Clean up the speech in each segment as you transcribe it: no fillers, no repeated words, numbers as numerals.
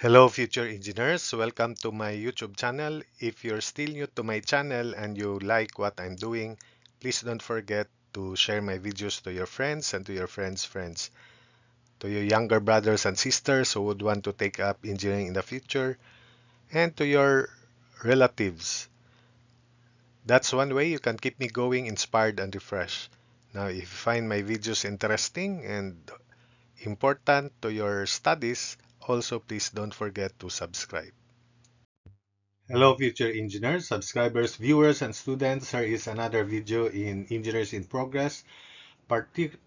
Hello future engineers, welcome to my YouTube channel. If you're still new to my channel and you like what I'm doing, please don't forget to share my videos to your friends and to your friends' friends. To your younger brothers and sisters who would want to take up engineering in the future, and to your relatives. That's one way you can keep me going, inspired and refreshed. Now, if you find my videos interesting and important to your studies, also please don't forget to subscribe. Hello future engineers, subscribers, viewers, and students. Here is another video in Engineers in Progress,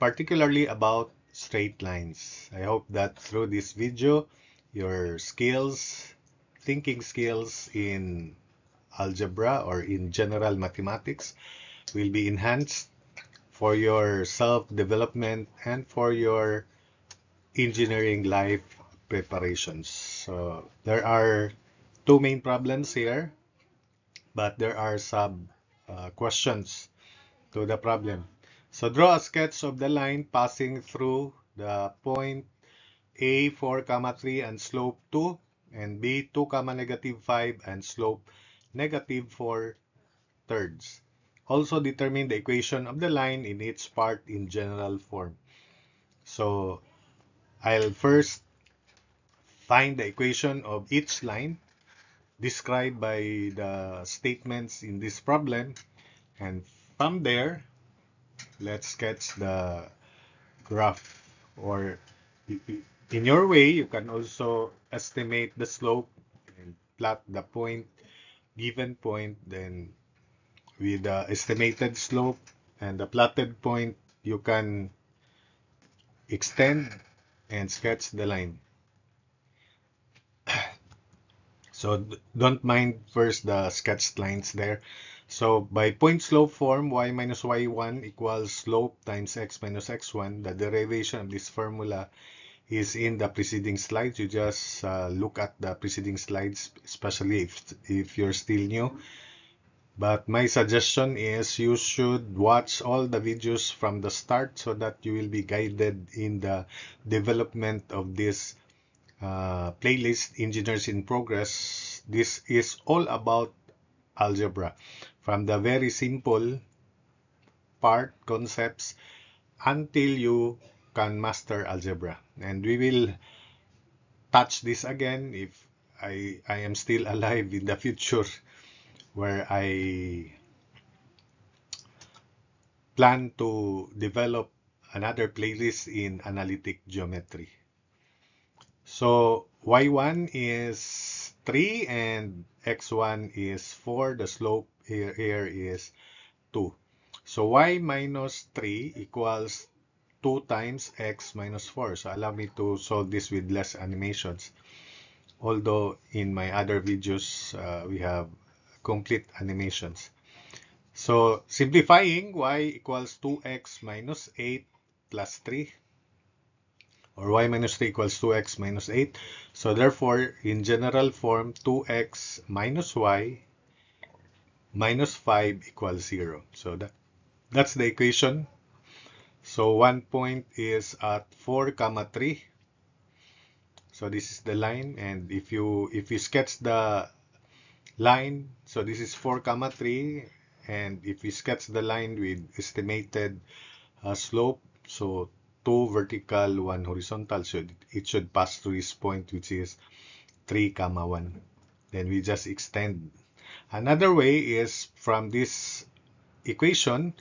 particularly about straight lines. I hope that through this video, your skills, thinking skills in algebra or in general mathematics will be enhanced for your self-development and for your engineering life preparations. So there are two main problems here, but there are some questions to the problem. So draw a sketch of the line passing through the point A 4, 3 and slope 2 and B 2, negative 5 and slope negative 4 thirds. Also determine the equation of the line in each part in general form. So I'll first find the equation of each line described by the statements in this problem, and from there let's sketch the graph. Or in your way, you can also estimate the slope and plot the point, given point, then with the estimated slope and the plotted point, you can extend and sketch the line. So don't mind first the sketched lines there. So by point slope form, y minus y1 equals slope times x minus x1. The derivation of this formula is in the preceding slides. You just look at the preceding slides, especially if you're still new. But my suggestion is you should watch all the videos from the start so that you will be guided in the development of this playlist, Engineers in Progress. This is all about algebra, from the very simple part concepts until you can master algebra. And we will touch this again if I am still alive in the future, where I plan to develop another playlist in analytic geometry. So y1 is 3 and x1 is 4. The slope here is 2. So y minus 3 equals 2 times x minus 4. So allow me to solve this with less animations. Although in my other videos, we have complete animations. So simplifying, y equals 2x minus 8 plus 3, or y minus 3 equals 2x minus 8. So therefore, in general form, 2x minus y minus 5 equals 0. So that's the equation. So one point is at 4, 3. So this is the line, and if you sketch the line, so this is 4, 3, and if we sketch the line with estimated slope, so 2 vertical, 1 horizontal, so it should pass through this point, which is 3, 1. Then we just extend. Another way is from this equation,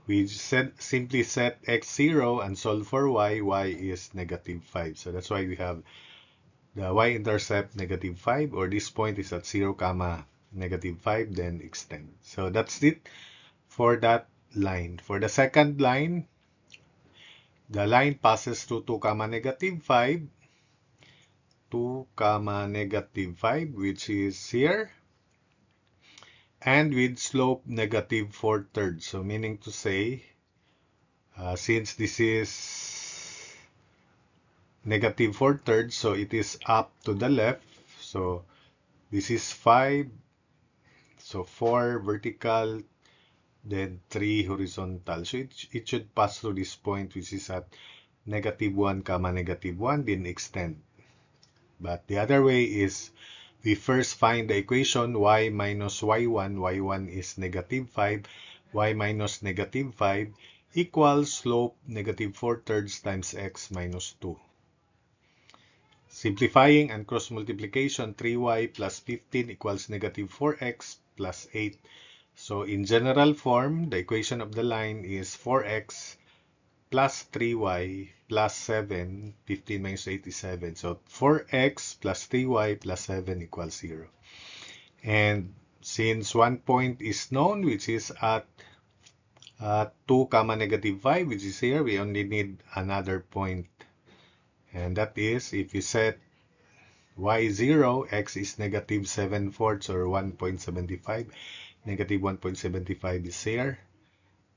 we simply set x0 and solve for y. Y is negative 5. So that's why we have the y-intercept negative 5, or this point is at 0, negative 5, then extend. So that's it for that line. For the second line, the line passes through 2, negative 5, 2, negative 5, which is here, and with slope negative 4 thirds. So meaning to say, since this is negative 4 thirds, so it is up to the left. So this is 5, so 4 vertical, then 3 horizontal. So it should pass through this point, which is at negative 1, negative 1, then extend. But the other way is we first find the equation y minus y1. y1 is negative 5. Y minus negative 5 equals slope negative 4/3 times x minus 2. Simplifying and cross multiplication, 3y plus 15 equals negative 4x plus 8. So in general form, the equation of the line is 4x plus 3y plus 7, 15 minus 8 is 7. So 4x plus 3y plus 7 equals 0. And since one point is known, which is at 2 comma negative 5, which is here, we only need another point. And that is, if you set y0, x is negative 7/4 or 1.75. Negative 1.75 is here.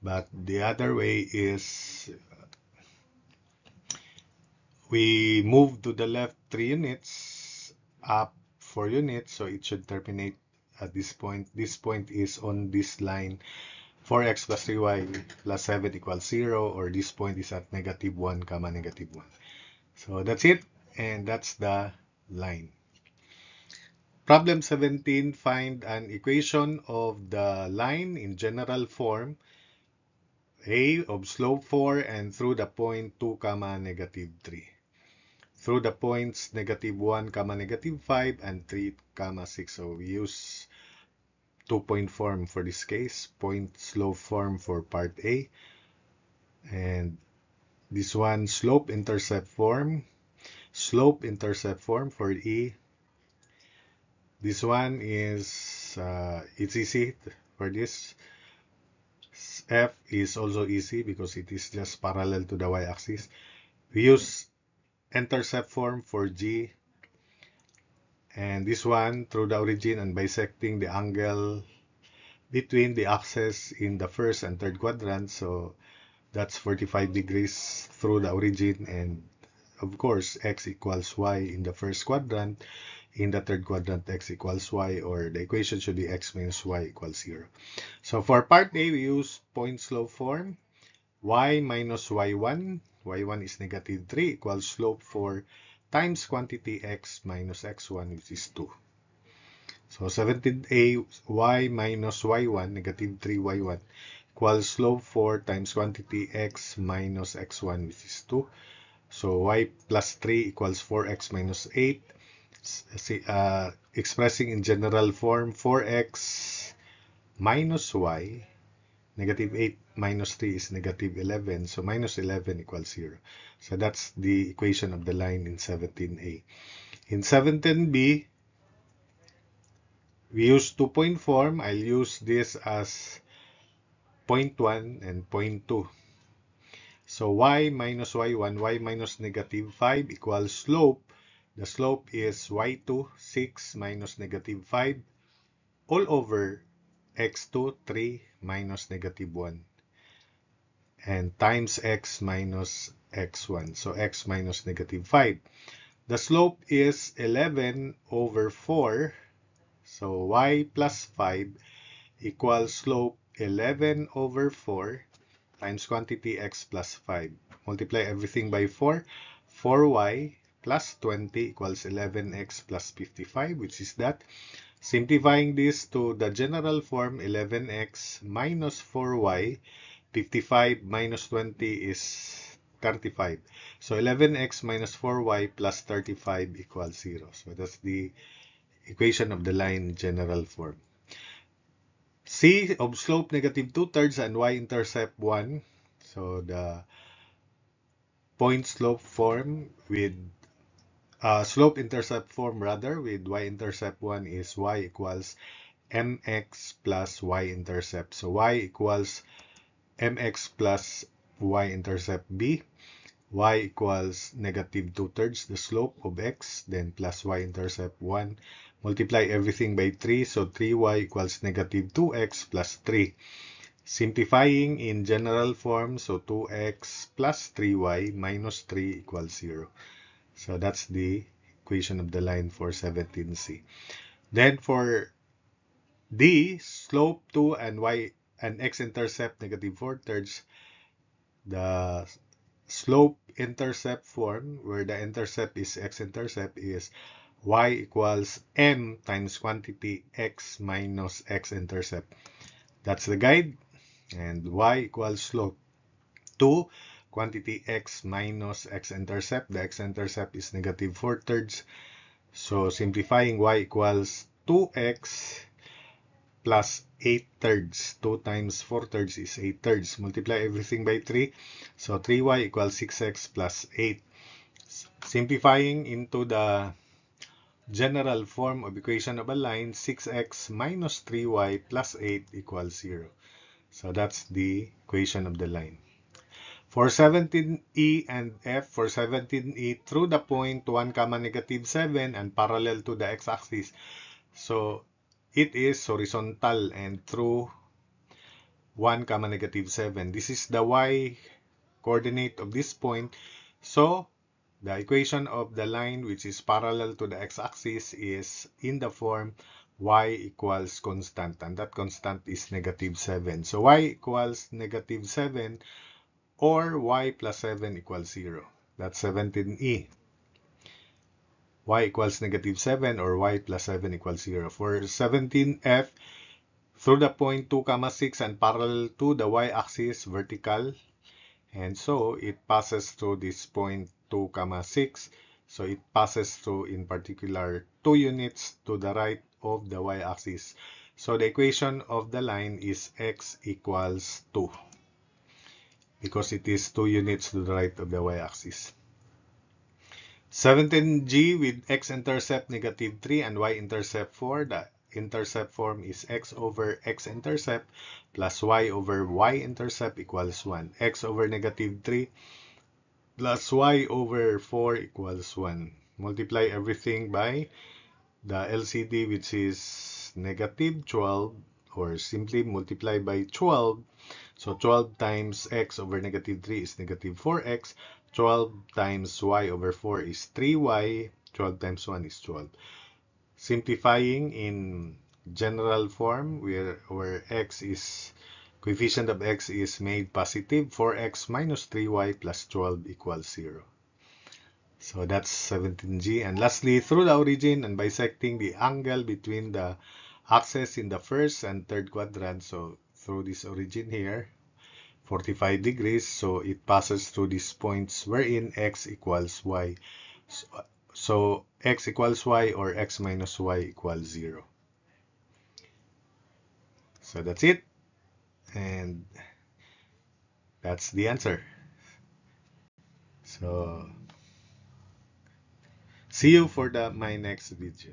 But the other way is we move to the left 3 units, up 4 units, so it should terminate at this point. This point is on this line, 4x plus 3y plus 7 equals 0, or this point is at negative 1 comma negative 1. So that's it, and that's the line. Problem 17, find an equation of the line in general form, a of slope 4 and through the point 2 comma negative 3. Through the points negative 1 comma negative 5 and 3 comma 6. So we use 2-point form for this case, point slope form for part A, and this one slope intercept form for E. This one is it's easy for this. F is also easy because it is just parallel to the y-axis. We use intercept form for G, and this one through the origin and bisecting the angle between the axes in the first and third quadrant, so that's 45 degrees through the origin, and of course x equals y in the first quadrant. In the third quadrant, x equals y, or the equation should be x minus y equals 0. So for part A, we use point slope form. Y minus y1, y1 is negative 3, equals slope 4 times quantity x minus x1, which is 2. So 17a, y minus y1, negative 3y1, equals slope 4 times quantity x minus x1, which is 2. So y plus 3 equals 4x minus 8. Expressing in general form, 4x minus y, negative 8 minus 3 is negative 11, so minus 11 equals 0. So that's the equation of the line in 17a. In 17b, we use 2-point form. I'll use this as point 1 and point 2. So y minus y1, y minus negative 5 equals slope. The slope is y2, 6 minus negative 5, all over x2, 3 minus negative 1, and times x minus x1, so x minus negative 5. The slope is 11 over 4, so y plus 5 equals slope 11 over 4 times quantity x plus 5. Multiply everything by 4. 4y plus 20 equals 11x plus 55, which is that. Simplifying this to the general form, 11x minus 4y, 55 minus 20 is 35. So 11x minus 4y plus 35 equals 0. So that's the equation of the line general form. C of slope negative 2/3 and y-intercept 1. So the point slope form with slope-intercept form rather with y-intercept 1 is y equals mx plus y-intercept. So y equals mx plus y-intercept b. Y equals negative 2/3 the slope of x, then plus y-intercept 1. Multiply everything by 3, so 3y equals negative 2x plus 3. Simplifying in general form, so 2x plus 3y minus 3 equals 0. So that's the equation of the line for 17C. Then for D, slope 2 and y and x-intercept negative 4/3, the slope-intercept form, where the intercept is x-intercept, is y equals m times quantity x minus x-intercept. That's the guide. And y equals slope 2 quantity x minus x-intercept. The x-intercept is negative 4/3. So simplifying, y equals 2x plus 8/3. 2 times 4/3 is 8/3. Multiply everything by 3. So 3y equals 6x plus 8. Simplifying into the general form of equation of a line, 6x minus 3y plus 8 equals 0. So that's the equation of the line. For 17E and F, for 17E through the point 1, negative 7 and parallel to the x-axis. So it is horizontal and through 1, negative 7. This is the y coordinate of this point. So the equation of the line which is parallel to the x-axis is in the form y equals constant, and that constant is negative 7. So y equals negative 7 or y plus 7 equals 0. That's 17E. Y equals negative 7 or y plus 7 equals 0. For 17F, through the point 2, 6 and parallel to the y-axis vertical, and so it passes through this point 2, 6. So it passes through, in particular, 2 units to the right of the y-axis. So the equation of the line is x equals 2, because it is 2 units to the right of the y-axis. 17G with x-intercept negative 3 and y-intercept 4. The intercept form is x over x-intercept plus y over y-intercept equals 1. X over negative 3 plus y over 4 equals 1. Multiply everything by the LCD, which is negative 12, or simply multiply by 12. So 12 times x over negative 3 is negative 4x. 12 times y over 4 is 3y. 12 times 1 is 12. Simplifying in general form, where x is, coefficient of x is made positive, 4x minus 3y plus 12 equals 0. So that's 17G. And lastly, through the origin and bisecting the angle between the axes in the first and third quadrant. So through this origin here, 45 degrees. So it passes through these points wherein x equals y. So x equals y or x minus y equals 0. So that's it. And that's the answer. So see you for my next video.